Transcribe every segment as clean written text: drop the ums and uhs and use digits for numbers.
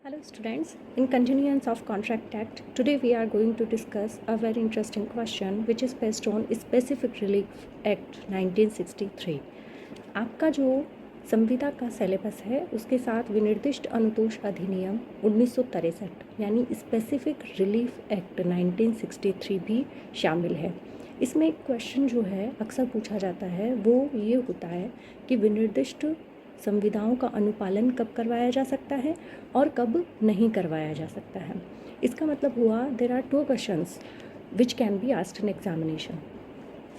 Hello students, in continuance of Contract Act, today we are going to discuss a very interesting question which is based on Specific Relief Act 1963. आपका जो संविदा का syllabus है उसके साथ विनिर्दिष्ट अनुतोष अधिनियम 1963 यानी स्पेसिफिक रिलीफ एक्ट 1963 भी शामिल है। इसमें एक क्वेश्चन जो है अक्सर पूछा जाता है वो ये होता है कि विनिर्दिष्ट संविदाओं का अनुपालन कब करवाया जा सकता है और कब नहीं करवाया जा सकता है। इसका मतलब हुआ there are two questions which can be asked in examination.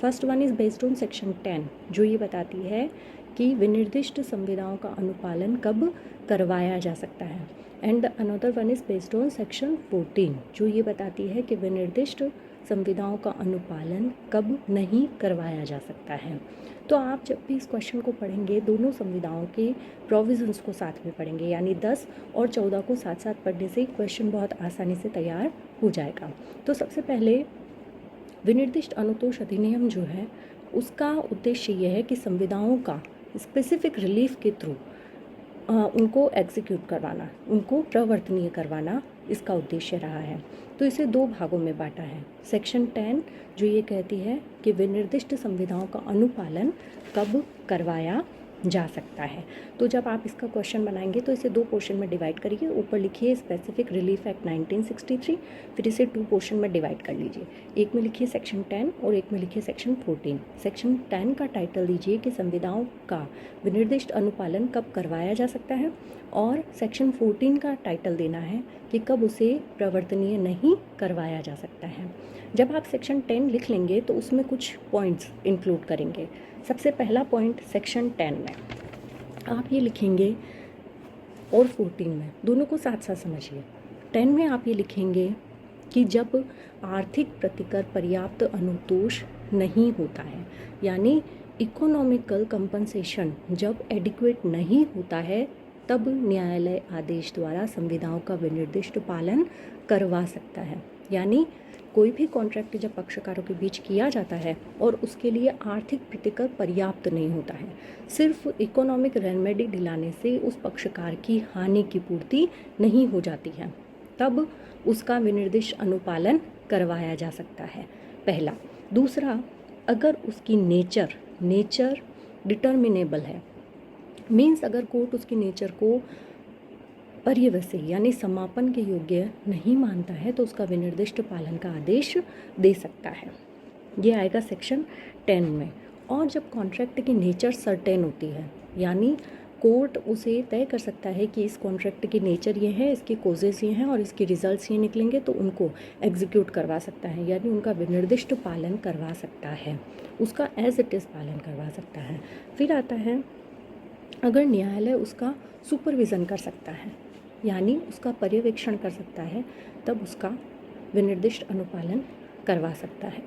First one is based on section 10 जो ये बताती है कि विनिर्दिष्ट संविदाओं का अनुपालन कब करवाया जा सकता है, and the another one is based on section 14 जो ये बताती है कि विनिर्दिष्ट संविदाओं का अनुपालन कब नहीं करवाया जा सकता है। तो आप जब भी इस क्वेश्चन को पढ़ेंगे दोनों संविधाओं के प्रोविजंस को साथ में पढ़ेंगे, यानी 10 और 14 को साथ साथ पढ़ने से क्वेश्चन बहुत आसानी से तैयार हो जाएगा। तो सबसे पहले विनिर्दिष्ट अनुतोष अधिनियम जो है उसका उद्देश्य यह है कि संविधाओं का स्पेसिफिक रिलीफ के थ्रू उनको एग्जीक्यूट करवाना, उनको प्रवर्तनीय करवाना इसका उद्देश्य रहा है। तो इसे दो भागों में बांटा है। सेक्शन 10 जो ये कहती है कि विनिर्दिष्ट संविधाओं का अनुपालन कब करवाया जा सकता है। तो जब आप इसका क्वेश्चन बनाएंगे तो इसे दो पोर्शन में डिवाइड करिए। ऊपर लिखिए स्पेसिफिक रिलीफ एक्ट 1963, फिर इसे टू पोर्शन में डिवाइड कर लीजिए। एक में लिखिए सेक्शन 10 और एक में लिखिए सेक्शन 14। सेक्शन 10 का टाइटल दीजिए कि संविधाओं का विनिर्दिष्ट अनुपालन कब करवाया जा सकता है, और सेक्शन 14 का टाइटल देना है कि कब उसे प्रवर्तनीय नहीं करवाया जा सकता है। जब आप सेक्शन 10 लिख लेंगे तो उसमें कुछ पॉइंट्स इंक्लूड करेंगे। सबसे पहला पॉइंट सेक्शन 10 में आप ये लिखेंगे और 14 में, दोनों को साथ साथ समझिए। 10 में आप ये लिखेंगे कि जब आर्थिक प्रतिकर पर्याप्त अनुतोष नहीं होता है, यानी इकोनॉमिकल कंपनसेशन जब एडिक्वेट नहीं होता है, तब न्यायालय आदेश द्वारा संविधाओं का विनिर्दिष्ट पालन करवा सकता है। यानी कोई भी कॉन्ट्रैक्ट जब पक्षकारों के बीच किया जाता है और उसके लिए आर्थिक प्रतिकर पर्याप्त नहीं होता है, सिर्फ इकोनॉमिक रेमेडी दिलाने से उस पक्षकार की हानि की पूर्ति नहीं हो जाती है, तब उसका विनिर्दिष्ट अनुपालन करवाया जा सकता है, पहला। दूसरा, अगर उसकी नेचर डिटर्मिनेबल है, मीन्स अगर कोर्ट उसकी नेचर को पर्यवसायी यानी समापन के योग्य नहीं मानता है तो उसका विनिर्दिष्ट पालन का आदेश दे सकता है। ये आएगा सेक्शन 10 में। और जब कॉन्ट्रैक्ट की नेचर सर्टेन होती है, यानी कोर्ट उसे तय कर सकता है कि इस कॉन्ट्रैक्ट की नेचर ये है, इसके कोजेस ये हैं और इसके रिजल्ट्स ये निकलेंगे, तो उनको एग्जीक्यूट करवा सकता है, यानी उनका विनिर्दिष्ट पालन करवा सकता है, उसका एज इट इज़ पालन करवा सकता है। फिर आता है अगर न्यायालय उसका सुपरविज़न कर सकता है, यानी उसका पर्यवेक्षण कर सकता है, तब उसका विनिर्दिष्ट अनुपालन करवा सकता है।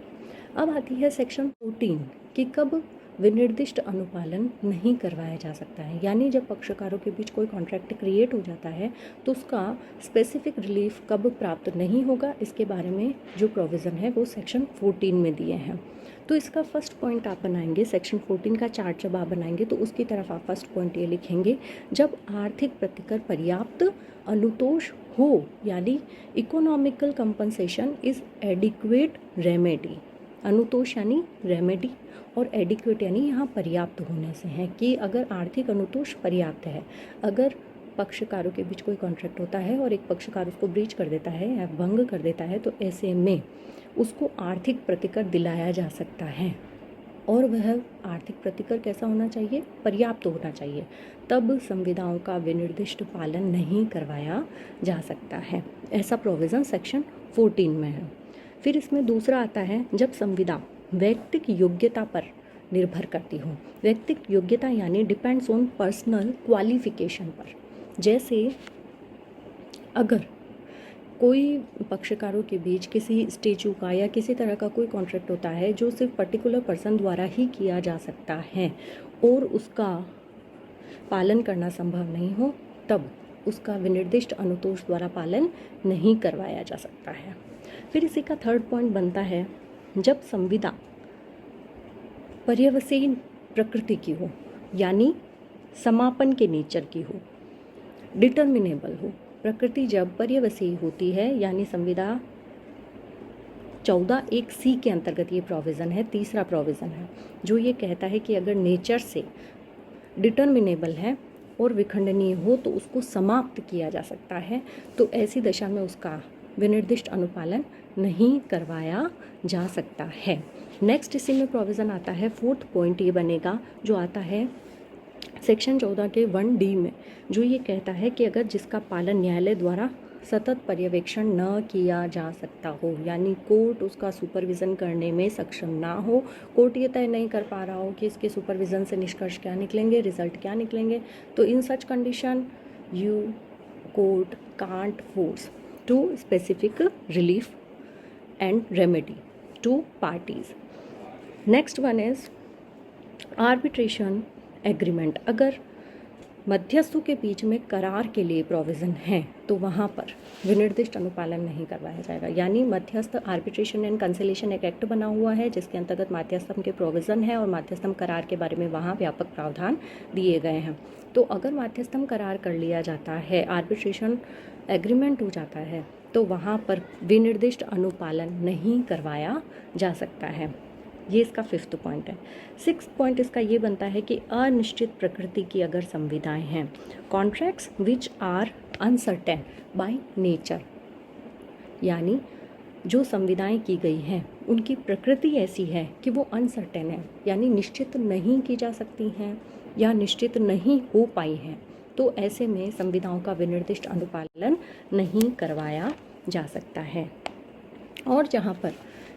अब आती है सेक्शन 14 कि कब विनिर्दिष्ट अनुपालन नहीं करवाया जा सकता है, यानी जब पक्षकारों के बीच कोई कॉन्ट्रैक्ट क्रिएट हो जाता है तो उसका स्पेसिफिक रिलीफ कब प्राप्त नहीं होगा, इसके बारे में जो प्रोविज़न है वो सेक्शन 14 में दिए हैं। तो इसका फर्स्ट पॉइंट आप बनाएंगे, सेक्शन 14 का चार्ट जब आप बनाएंगे तो उसकी तरफ आप फर्स्ट पॉइंट ये लिखेंगे, जब आर्थिक प्रतिकर पर्याप्त अनुतोष हो, यानी economical compensation is adequate remedy. अनुतोष यानी रेमेडी और एडिक्वेट यानी यहाँ पर्याप्त होने से है कि अगर आर्थिक अनुतोष पर्याप्त है, अगर पक्षकारों के बीच कोई कॉन्ट्रैक्ट होता है और एक पक्षकार उसको ब्रीच कर देता है या भंग कर देता है, तो ऐसे में उसको आर्थिक प्रतिकर दिलाया जा सकता है, और वह आर्थिक प्रतिकर कैसा होना चाहिए, पर्याप्त होना चाहिए, तब संविधाओं का विनिर्दिष्ट पालन नहीं करवाया जा सकता है। ऐसा प्रोविज़न सेक्शन 14 में है। फिर इसमें दूसरा आता है जब संविदा व्यक्तिक योग्यता पर निर्भर करती हो। व्यक्तिक योग्यता यानी डिपेंड्स ऑन पर्सनल क्वालिफिकेशन पर। जैसे अगर कोई पक्षकारों के बीच किसी स्टेचू का या किसी तरह का कोई कॉन्ट्रैक्ट होता है जो सिर्फ पर्टिकुलर पर्सन द्वारा ही किया जा सकता है और उसका पालन करना संभव नहीं हो, तब उसका विनिर्दिष्ट अनुतोष द्वारा पालन नहीं करवाया जा सकता है। फिर इसी का थर्ड पॉइंट बनता है जब संविदा पर्यवसायी प्रकृति की हो, यानी समापन के नेचर की हो, डिटर्मिनेबल हो, प्रकृति जब पर्यवसी होती है, यानी संविदा 14(1)(c) के अंतर्गत ये प्रोविज़न है, तीसरा प्रोविज़न है, जो ये कहता है कि अगर नेचर से डिटर्मिनेबल है और विखंडनीय हो तो उसको समाप्त किया जा सकता है, तो ऐसी दशा में उसका विनिर्दिष्ट अनुपालन नहीं करवाया जा सकता है। नेक्स्ट इसी में प्रोविज़न आता है, 4th पॉइंट ये बनेगा जो आता है सेक्शन 14 के 1D में, जो ये कहता है कि अगर जिसका पालन न्यायालय द्वारा सतत पर्यवेक्षण न किया जा सकता हो, यानी कोर्ट उसका सुपरविज़न करने में सक्षम ना हो, कोर्ट ये तय नहीं कर पा रहा हो कि इसके सुपरविज़न से निष्कर्ष क्या निकलेंगे, रिजल्ट क्या निकलेंगे, तो in such condition you court can't force to specific relief and remedy to parties. Next one is arbitration agreement. अगर मध्यस्थों के बीच में करार के लिए प्रोविज़न है तो वहाँ पर विनिर्दिष्ट अनुपालन नहीं करवाया जाएगा, यानी मध्यस्थ आर्बिट्रेशन एंड कंसिलिएशन एक एक्ट बना हुआ है जिसके अंतर्गत मध्यस्थम के प्रोविज़न है और मध्यस्थम करार के बारे में वहाँ व्यापक प्रावधान दिए गए हैं। तो अगर मध्यस्थम करार कर लिया जाता है, आर्बिट्रेशन एग्रीमेंट हो जाता है, तो वहाँ पर विनिर्दिष्ट अनुपालन नहीं करवाया जा सकता है। ये इसका 5th पॉइंट है। 6th पॉइंट इसका ये बनता है कि अनिश्चित प्रकृति की अगर संविदाएं हैं, contracts which are uncertain by nature, यानी जो संविदाएं की गई हैं उनकी प्रकृति ऐसी है कि वो अनसर्टेन है, यानी निश्चित नहीं की जा सकती हैं या निश्चित नहीं हो पाई हैं, तो ऐसे में संविदाओं का विनिर्दिष्ट अनुपालन नहीं करवाया जा सकता है। और जहाँ पर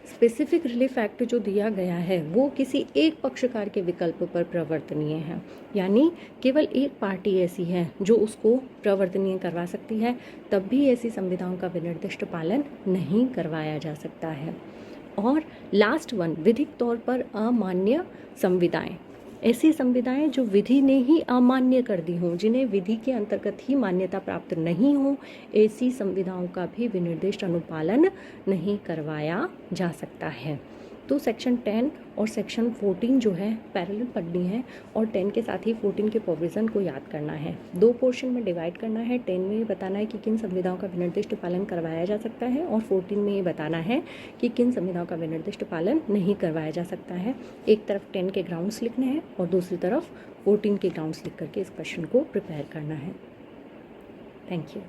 स्पेसिफिक रिलीफ एक्ट जो दिया गया है वो किसी एक पक्षकार के विकल्प पर प्रवर्तनीय है, यानी केवल एक पार्टी ऐसी है जो उसको प्रवर्तनीय करवा सकती है, तब भी ऐसी संविधाओं का विनिर्दिष्ट पालन नहीं करवाया जा सकता है। और लास्ट वन, विधिक तौर पर अमान्य संविदाएं। ऐसी संविदाएं जो विधि ने ही अमान्य कर दी हों, जिन्हें विधि के अंतर्गत ही मान्यता प्राप्त नहीं हो, ऐसी संविदाओं का भी विनिर्दिष्ट अनुपालन नहीं करवाया जा सकता है। तो सेक्शन 10 और सेक्शन 14 जो है पैरेलल पढ़नी है और 10 के साथ ही 14 के प्रोविज़न को याद करना है। 2 पोर्शन में डिवाइड करना है। 10 में ये बताना है कि किन संविधाओं का विनिर्दिष्ट पालन करवाया जा सकता है और 14 में ये बताना है कि किन संविधाओं का विनिर्दिष्ट पालन नहीं करवाया जा सकता है। एक तरफ 10 के ग्राउंड्स लिखने हैं और दूसरी तरफ 14 के ग्राउंड्स लिख करके इस क्वेश्चन को प्रिपेयर करना है। Thank you.